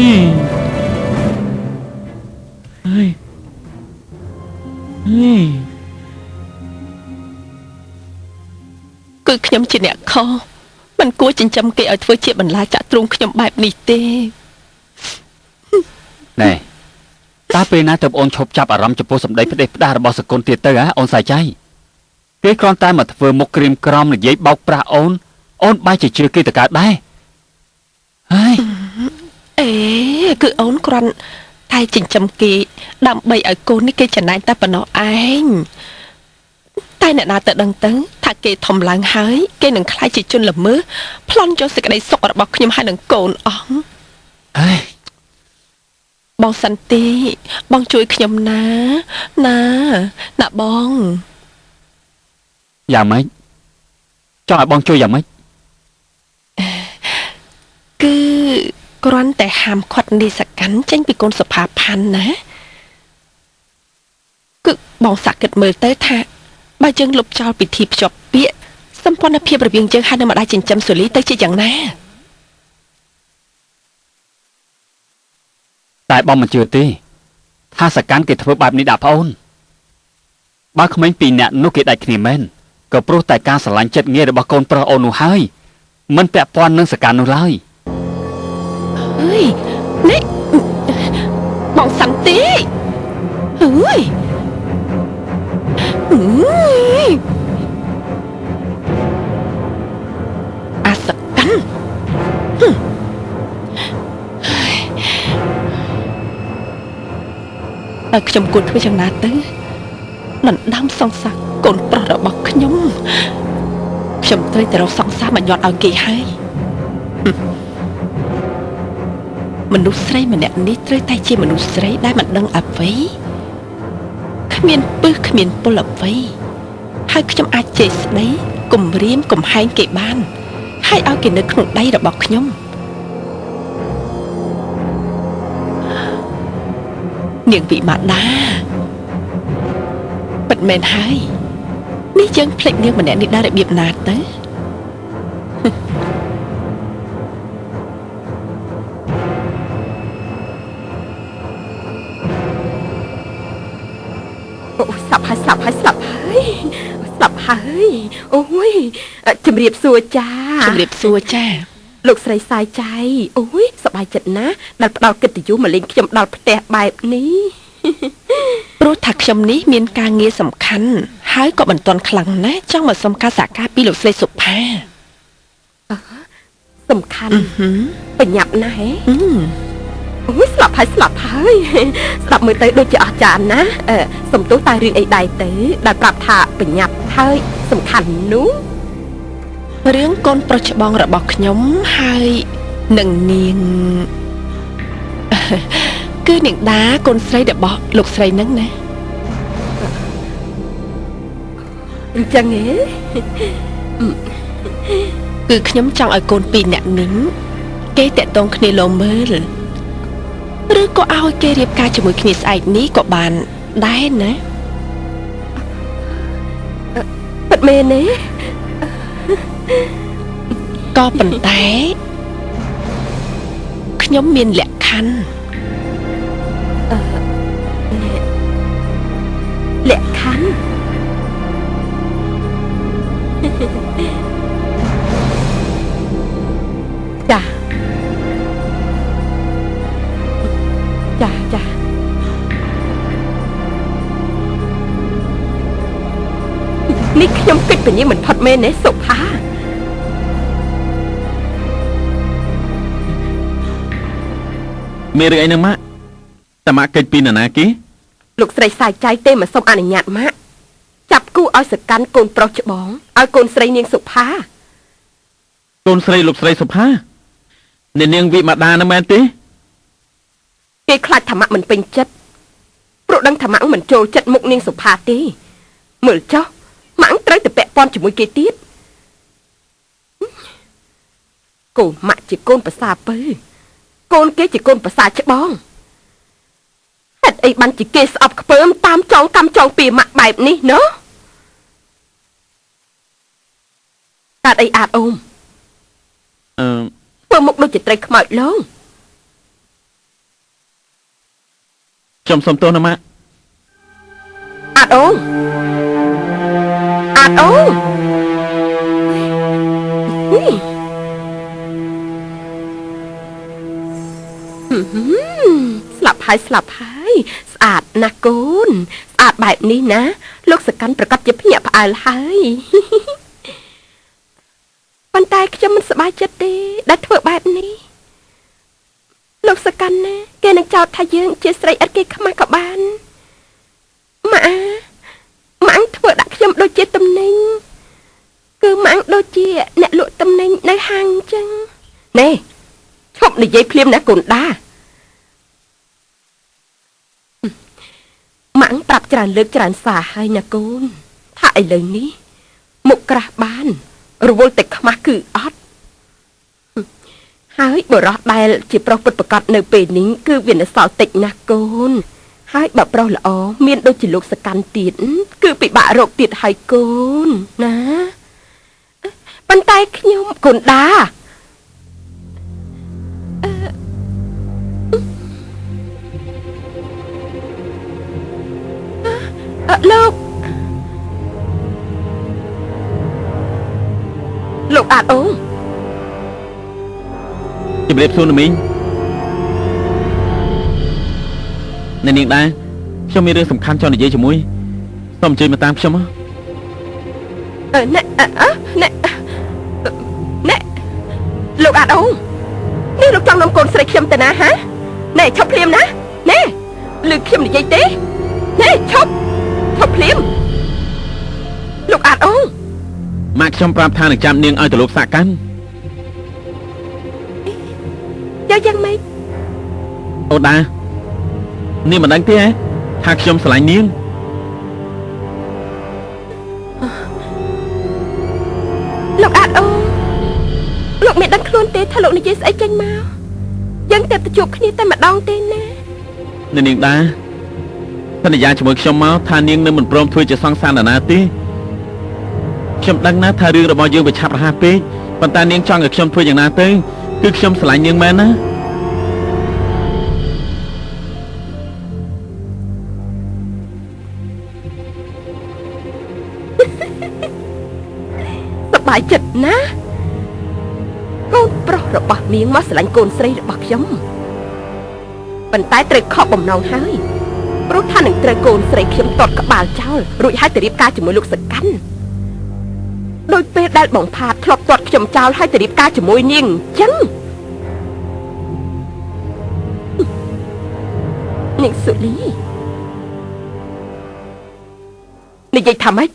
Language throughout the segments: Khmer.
ยเฮ้ยគឺខ្ញុំជាអ្នកខុសមិនគួរចិញ្ចឹមគេឲ្យធ្វើជាបន្លាចាក់ទ្រូងខ្ញុំបែបនេះទេណែតើពេលណាទៅអូនឈប់ចាប់អារម្មណ៍ចំពោះសម្ដីផ្ដេសផ្ដាសរបស់សកុនទៀតទៅអូនសាយចៃគេគ្រាន់តែមកធ្វើមុខក្រៀមក្រំនិយាយបោកប្រាស់អូនបែរជាជឿគេទៅកើតដែរហើយអេគឺអូនគ្រាន់តែចិញ្ចឹមគេដើម្បីឲ្យកូននេះគេចំណែងតែប៉ុណ្ណោះឯងតែអ្នកណាទៅដឹងទៅថាគេធំឡើងហើយគេនឹងខ្លាចជាជនល្មើសប្លន់យកសេចក្តីសុខរបស់ខ្ញុំហើយនឹងកូនអស់អេបងសន្តិបងជួយខ្ញុំណាបងយ៉ាងម៉េចចង់ឲ្យបងជួយយ៉ាងម៉េចគឺគ្រាន់តែហាមឃាត់នីសកម្មចេញពីកូនសុផាផាន់ណាគឺបងសាក់គិតមើលទៅថាបើយើងលុបចោលពិធីភ្ជាប់ពាក្យសម្ព័ន្ធភាពរវាងយើងហើយនឹងម្ដាយចិញ្ចឹមសូលីទៅជាយ៉ាងណាតែបងមិនជឿទេថាសកម្មគេធ្វើបែបនេះដាក់ប្អូនបើក្មេងពីរនាក់នោះគេដាច់គ្នាមែនក៏ព្រោះតែការស្រឡាញ់ចិត្តងាររបស់កូនប្រុសអូននោះហើយមិនពាក់ព័ន្ធនឹងសកម្មនោះឡើយអើយនេះបងសន្តិអើយអាសកម្មហើយខ្ញុំគួរធ្វើយ៉ាងណាទៅដណ្ដើមសង្សារកូនប្រុសរបស់ខ្ញុំត្រូវតែរកសង្សារមកញាត់ឲ្យគេហើយមនុស្សស្រីម្នាក់នេះត្រូវតែជាមនុស្សស្រីដែលមិនដឹងអ្វីគ្មានពឹសគ្មានពលអ្វីហើយខ្ញុំអាចជេរស្ដីគំរាមកំហែងគេបានហើយឲ្យគេនៅក្នុងដៃរបស់ខ្ញុំនាងវិមាតាពិតមែនហើយនេះយើងភ្លេចនាងម្នាក់នេះដែររបៀបណាទៅអូស្លាប់ហើយអូយជំរាបសួរចាលោកស្រីសាយចៃអូយសប្បាយចិត្តណាស់ដែលផ្ដល់កិត្តិយសមកលេងខ្ញុំដល់ផ្ទះបែបនេះព្រោះថាខ្ញុំនេះមានការងារសំខាន់ហើយក៏មិនទាន់ខ្លាំងណាស់ចង់មកសុំការសហការពីលោកស្រីសុផាសំខាន់បញ្ញាប់ណាស់ហ៎អូយស្លាប់ហើយស្ដាប់មើលទៅដូចជាអស្ចារ្យណាសំទោសតែរឿងអីដែរទៅដែលប្រាប់ថាបញ្ញាប់ហើយសំខាន់នោះរឿងកូនប្រុសច្បងរបស់ខ្ញុំហើយនឹងនាងគឺនាងដាកូនស្រីរបស់លោកស្រីនឹងណាអញ្ចឹងហ៎គឺខ្ញុំចង់ឲ្យកូនពីរនាក់នេះគេតាក់ទងគ្នាលោមើលឬក៏ឲ្យគេរៀបការជាមួយគ្នាស្អែកនេះក៏បានដែរណាពិតមែនទេក៏ប៉ុន្តែខ្ញុំមានលក្ខខណ្ឌលក្ខខណ្ឌចានេះខ្ញុំគិតពីនេះមិនផុតមែនទេសុផាមានរឿងអីនឹងម៉ាក់តែម៉ាក់កិច្ចពីនរណាគេលោកស្រីសាយចៃទេមកសុំអនុញ្ញាតម៉ាក់ចាប់គូឲ្យសកាន់កូនប្រុសច្បងឲ្យកូនស្រីនាងសុផាកូនស្រីលោកស្រីសុផានាងវិមាតាណាមែនទេគេខ្លាចថាម៉ាក់មិនពេញចិត្តព្រោះដឹងថាម៉ាក់មិនចូលចិត្តមុខនាងសុផាទេមើលចុះម៉ាក់ត្រូវតែពាក់ព័ន្ធជាមួយគេទៀតកូនម៉ាក់ជាកូនប្រសាពើកូនគេជាកូនប្រសាច្បងហេតុអីបានជាគេស្អប់ខ្ពើមតាមចងកម្មចងពីម៉ាក់បែបនេះណូកាត់អីអាតអូមធ្វើមុខដូចជាត្រីខ្មោចឡង ខ្ញុំសុំទោសណាម៉ាក់ អាតអូនអាតអូនស្លាប់ហើយស្អាតណាស់កូនស្អាតបែបនេះណាលោកសកាន់ប្រកាសជាភ្ញាក់ផ្អើលហើយប៉ុន្តែខ្ញុំមិនសប្បាយចិត្តទេដែលធ្វើបែបនេះលោកសកាន់ណាគេនឹងចោទថាយើងជាស្រីឥតគេខ្មាស់ក៏បានម៉ាក់ធ្វើដាក់ខ្ញុំដូចជាទំនិញគឺម៉ាក់ដូចជាអ្នកលក់ទំនិញនៅហាងអញ្ចឹងណែឈប់និយាយភ្លាមណាកូនដាម៉ាក់ប្រាប់ច្រើនលើកច្រើនសារហើយណាកូនថាឥឡូវនេះមុខក្រាស់បានរវល់តែខ្មាស់គឺអត់ហើយបរោះដែលជាប្រុសពិតប្រាកដនៅពេលនេះគឺវានៅសល់តិចណាស់កូនហើយបើប្រុសល្អមានដូចជាលោកសកាន់ទៀតគឺពិបាករកទៀតហើយកូនណាប៉ុន្តែខ្ញុំកូនដាលោកអាតអូជំរាបសួរណាមីងអ្នកនាងដែរខ្ញុំមានរឿងសំខាន់ចង់និយាយជាមួយសូមអញ្ជើញមកតាមខ្ញុំណែលោកអាតអូនេះលោកចង់នាំកូនស្រីខ្ញុំទៅណាហ៎ណែឈប់ភ្លាមណាណែឮខ្ញុំនិយាយទេណែឈប់ភ្លាមលោកអាតអូម៉ាក់ខ្ញុំប្រាប់ថានឹងចាំនាងឲ្យទៅលោកសាកាន់យ៉ាងម៉េចអូដានាងមិនដឹងទេថាខ្ញុំស្រឡាញ់នាងលោកអាតអូលោកមិនដឹងខ្លួនទេថាលោកនិយាយស្អីចេញមកយើងតែទៅជួបគ្នាតែម្ដងទេណានាងដាសន្យាជាមួយខ្ញុំមកថានាងនឹងមិនព្រមធ្វើជាសង្សារណាទេខ្ញុំដឹងណាថារឿងរបស់យើងវាឆាប់រហ័សពេកប៉ុន្តែនាងចង់ឲ្យខ្ញុំធ្វើយ៉ាងណាទៅគឺខ្ញុំស្រឡាញ់នាងមែនណាសប្បាយចិត្តណាកូនប្រុសរបស់នាងមកស្រឡាញ់កូនស្រីរបស់ខ្ញុំប៉ុន្តែត្រូវខកបំណងហើយព្រោះថានឹងត្រូវកូនស្រីខ្ញុំតត់ក្បាលចោលរួចហើយទៅរៀបការជាមួយលោកសកាន់ដោយពេលដែលបងផាតធ្លាប់ទាត់ខ្ញុំចោលហើយទៅរៀបការជាមួយនាងអញ្ចឹងនាងសុលីនិយាយថាម៉េច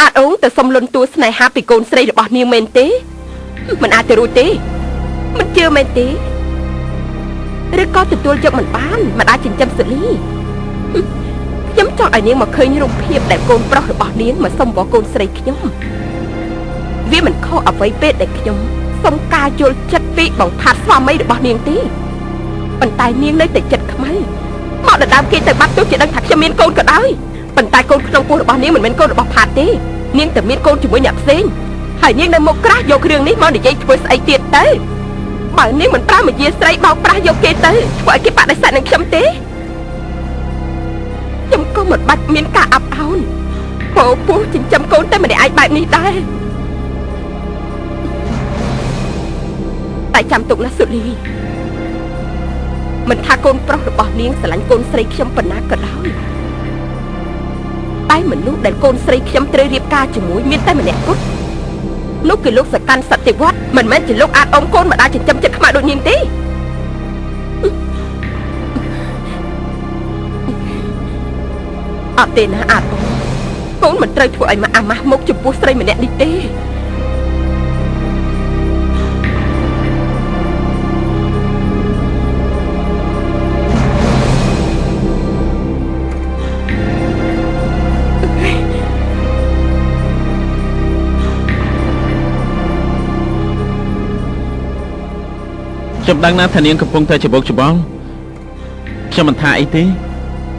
អាតអូនទៅសុំលន់តួស្នេហាពីកូនស្រីរបស់នាងមែនទេមិនអាចទៅរួចទេមិនជឿមែនទេឬក៏ទទួលយកមិនបានមិនអាចចិញ្ចឹមសុលីខ្ញុំចង់ឲ្យនាងមកឃើញរូបភាពដែលកូនប្រុសរបស់នាងមកសុំបោះកូនស្រីខ្ញុំវាមិនខុសអ្វីពេកដែលខ្ញុំសុំការយល់ចិត្តពីបងផាត់ស្វាមីរបស់នាងទេប៉ុន្តែនាងនៅតែចិត្តខ្មៅមកដណ្ដើមគេទៅបាត់ទោះជាដឹងថាខ្ញុំមានកូនក៏ដោយប៉ុន្តែកូនក្នុងពោះរបស់នាងមិនមែនកូនរបស់ផាត់ទេនាងតែមានកូនជាមួយអ្នកផ្សេងហើយនាងនៅមុខក្រាស់យករឿងនេះមកនិយាយធ្វើស្អីទៀតទៅបើនាងមិនប្រាំវិជាស្រីបោកប្រាស់យកគេទៅធ្វើឲ្យគេបដិសេធនឹងខ្ញុំទេខ្ញុំក៏មិនបាច់មានការអាប់អោនពោះចិញ្ចឹមកូនតែម្នាក់ឯងបែបនេះដែរតែចាំទុកណាសុលីមិនថាកូនប្រុសរបស់នាងស្រឡាញ់កូនស្រីខ្ញុំប៉ុណ្ណាក៏ដោយតែមនុស្សដែលកូនស្រីខ្ញុំត្រូវរៀបការជាមួយមានតែម្នាក់គត់នោះគឺលោកសកាន់សតិវត្តមិនមែនជាលោកអាតអ៊ំកូនម្ដាយចិញ្ចឹមចិត្តខ្មៅដូចនាងទេអត់ទេណាអាតអ៊ំកូនមិនត្រូវធ្វើឲ្យម៉ាក់អាម៉ាស់មុខចំពោះស្រីម្នាក់នេះទេខ្ញុំដឹងណាថានាងកំពុងតែច្បុកច្បងខ្ញុំមិនថាអីទេ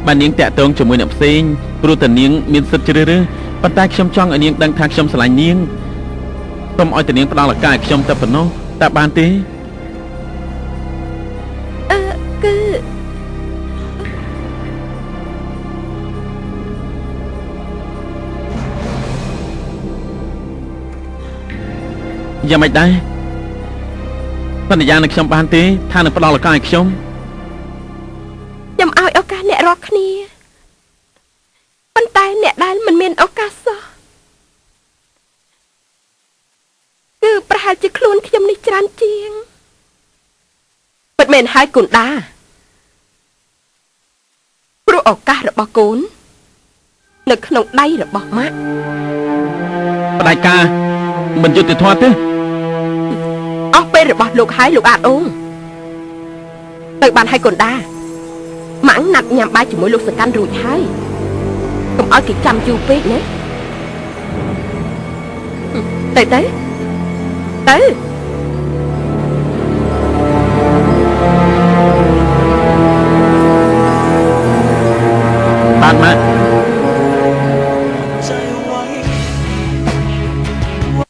បើនាងតាក់ទងជាមួយអ្នកផ្សេងព្រោះតែនាងមានសិទ្ធិជ្រើសរើសប៉ុន្តែខ្ញុំចង់ឲ្យនាងដឹងថាខ្ញុំស្រឡាញ់នាងសូមឲ្យតែនាងផ្ដល់ឱកាសឲ្យខ្ញុំតែប៉ុណ្ណោះតើបានទេគឺ យ៉ាងម៉េចដែរសន្យានឹងខ្ញុំបានទេថានឹងផ្ដល់ឱកាសឲ្យខ្ញុំ ខ្ញុំឲ្យឱកាសអ្នករាល់គ្នាប៉ុន្តែអ្នកដែលមិនមានឱកាសសោះគឺប្រហែលជាខ្លួនខ្ញុំនេះច្រើនជាងពិតមែនហើយកូនដាព្រោះឱកាសរបស់កូននៅក្នុងដៃរបស់ម៉ាក់ ផ្ដាច់ការមិនយុត្តិធម៌ទេ អស់ពេលរបស់លោកហើយលោកអាតអូងទៅបានហើយកូនដាម៉ាក់ណាត់ញ៉ាំបាយជាមួយលោកសកាន់រួចហើយកុំឲ្យគេចាំយូរពេកណាទៅ បានម៉ាក់ ใจไว้ว่า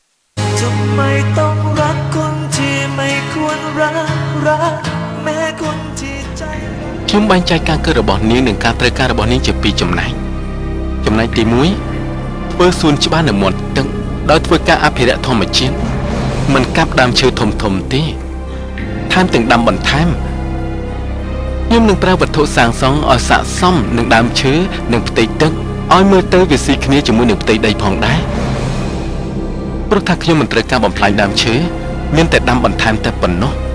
ทำไมต้องรักคนที่ไม่ควรรักแม้คนที่ใจ ខ្ញុំបែងចែកការកើតរបស់នាងនិងការត្រូវការរបស់នាងជាពីរចំណែកទី1ធ្វើសួនច្បារនៅមាត់ទឹកដោយធ្វើការអភិរក្សធម្មជាតិមិនកាប់ដើមឈើធំទេថែមទាំងដាំបន្ថែមខ្ញុំនឹងប្រើវត្ថុសាងសង់ឲ្យស័ក្តិសមនឹងដើមឈើនិងផ្ទៃទឹកឲ្យមើលទៅវាស៊ីគ្នាជាមួយនឹងផ្ទៃដីផងដែរព្រោះថាខ្ញុំមិនត្រូវការបំផ្លាញដើមឈើមានតែដាំបន្ថែមតែប៉ុណ្ណោះ